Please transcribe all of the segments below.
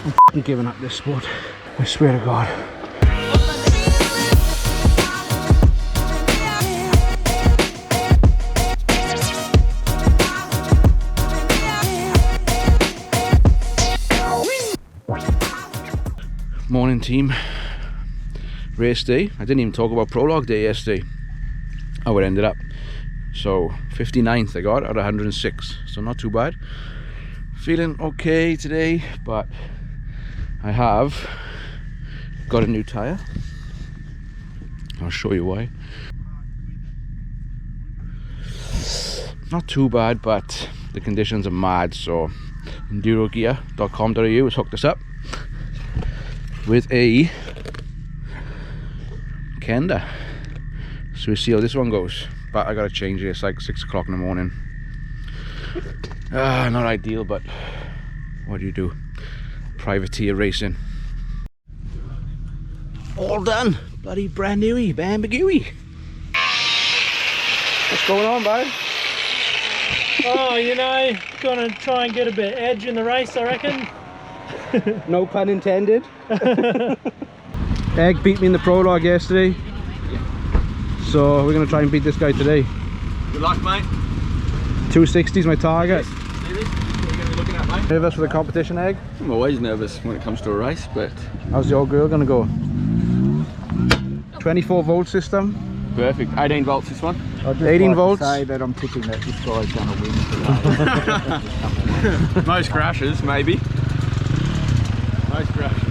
I'm f***ing giving up this sport. I swear to God. Morning team. Race day. I didn't even talk about prologue day yesterday. How it ended up. So 59th I got out of 106. So not too bad. Feeling okay today, but I have got a new tyre. I'll show you why. Not too bad, but the conditions are mad. So endurogear.com.au has hooked us up with a Kenda. So we see how this one goes. But I gotta change it. It's like 6 o'clock in the morning. Not ideal, but what do you do? Privateer racing. All done. Bloody brand newy, Bambagooey. What's going on, bud? Oh, you know, gonna try and get a bit edge in the race, I reckon. No pun intended. Egg beat me in the prologue yesterday. So we're gonna try and beat this guy today. Good luck, mate. 260 is my target. See this? What are you going to be looking at, mate? Nervous for the competition, Egg? I'm always nervous when it comes to a race, but... How's the old girl gonna go? 24 volt system. Perfect. 18 volts this one. 18 volts. Say that I'm thinking that this guy's going to win today. Most crashes, maybe. Most crashes.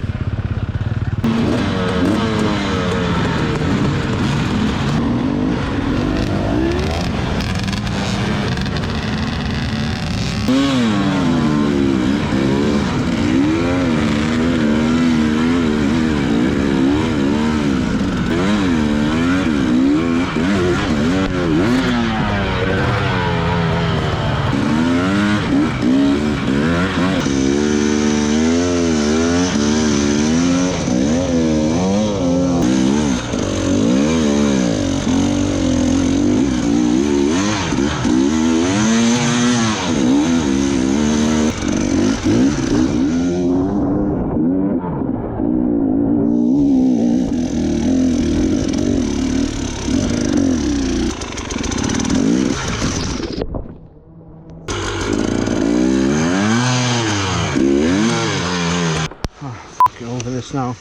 Over this now.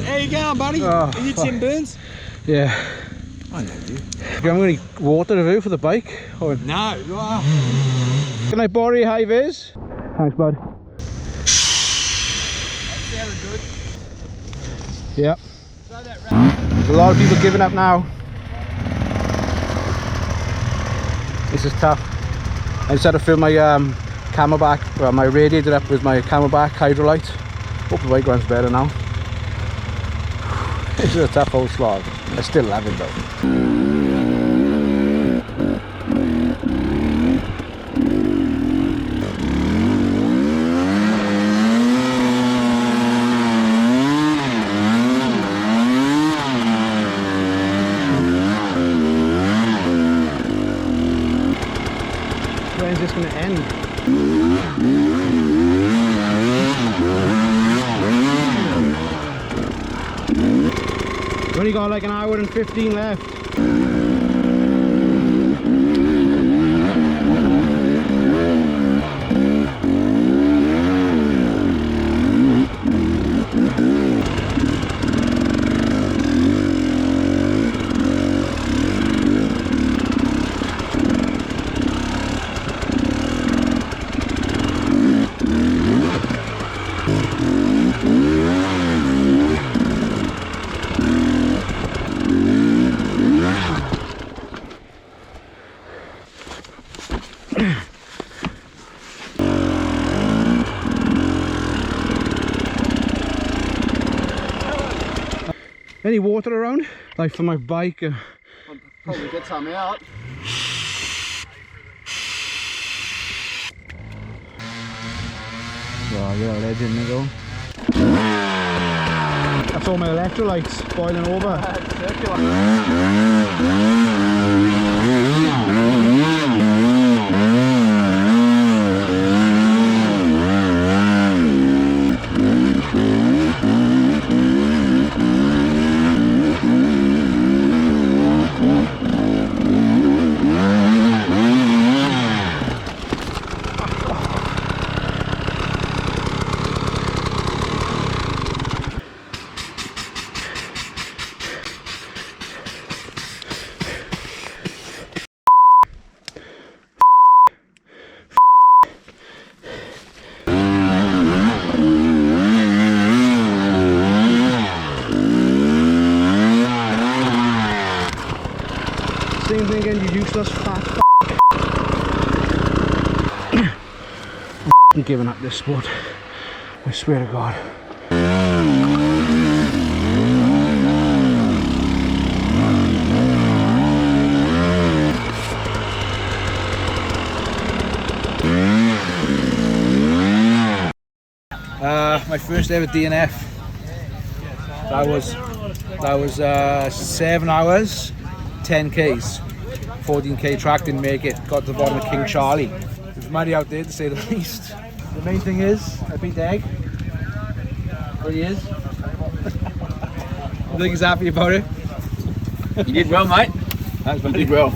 How you going, buddy? Oh, Are you Tim Burns? Yeah. I know you. I'm going to water review for the bike. Oh. No. Wow. Can I borrow your high vis? Thanks, bud. That sounded good. Yeah. Throw that There's a lot of people giving up now. This is tough. I just had to fill my camelback, well, my radiator up with my camelback hydrolite. Hope the bike runs better now. This is a tough old slog. I still love it though. When is this going to end? We only got like an hour and 15 left. Any water around? Like for my bike? I'll probably get some out. Oh, I got a ledge in there though. That's all my electrolytes boiling over. giving up this sport. I swear to God. My first ever DNF. That was 7 hours, 10 Ks, 14K track, didn't make it. Got to the bottom of King Charlie. It was muddy out there to say the least. The main thing is, I beat Egg. There he is. I think he's happy about it. You did well, mate. Thanks, You buddy. did well.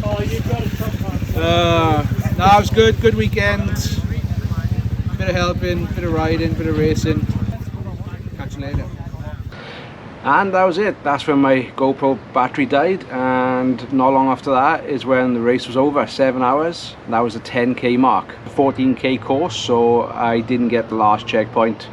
Oh, you've got a top No, it was good. Good weekend. Bit of helping, bit of riding, bit of racing. Catch you later. And that was it. That's when my GoPro battery died, and not long after that is when the race was over. 7 hours. That was a 10K mark. A 14K course, so I didn't get the last checkpoint,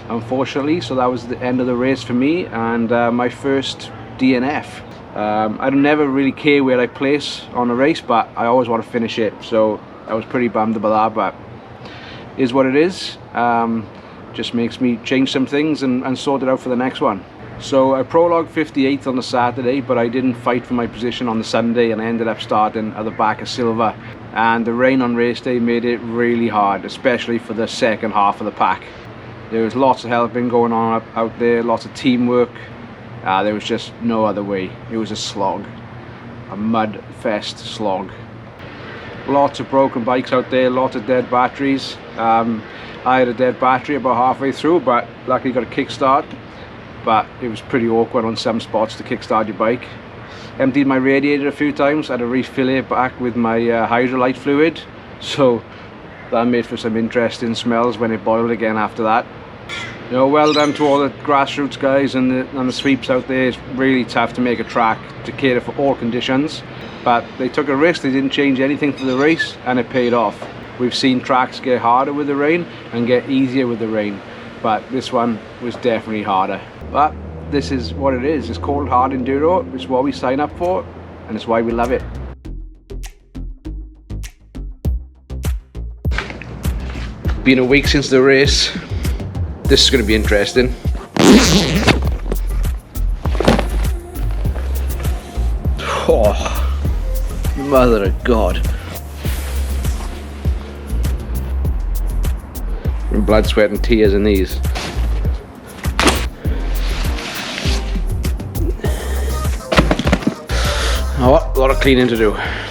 unfortunately. So that was the end of the race for me, and my first DNF. I never really care where I place on a race, but I always want to finish it. So I was pretty bummed about that, but is what it is. Just makes me change some things and sort it out for the next one. So I prologued 58th on the Saturday, but I didn't fight for my position on the Sunday, and I ended up starting at the back of Silver. And the rain on race day made it really hard, especially for the second half of the pack. There was lots of helping going on out there, lots of teamwork. There was just no other way. It was a slog, a mud fest slog. Lots of broken bikes out there, lots of dead batteries. I had a dead battery about halfway through, but luckily got a kickstart. But it was pretty awkward on some spots to kickstart your bike. Emptied my radiator a few times, had to refill it back with my hydrolyte fluid. So that made for some interesting smells when it boiled again after that. You know, well done to all the grassroots guys and the sweeps out there. It's really tough to make a track to cater for all conditions. But they took a risk, they didn't change anything for the race, and it paid off. We've seen tracks get harder with the rain and get easier with the rain, but this one was definitely harder. But this is what it is. It's called hard enduro. It's what we sign up for, and it's why we love it. Been a week since the race. This is going to be interesting. Oh, mother of God. Blood, sweat and tears in these. Oh, a lot of cleaning to do.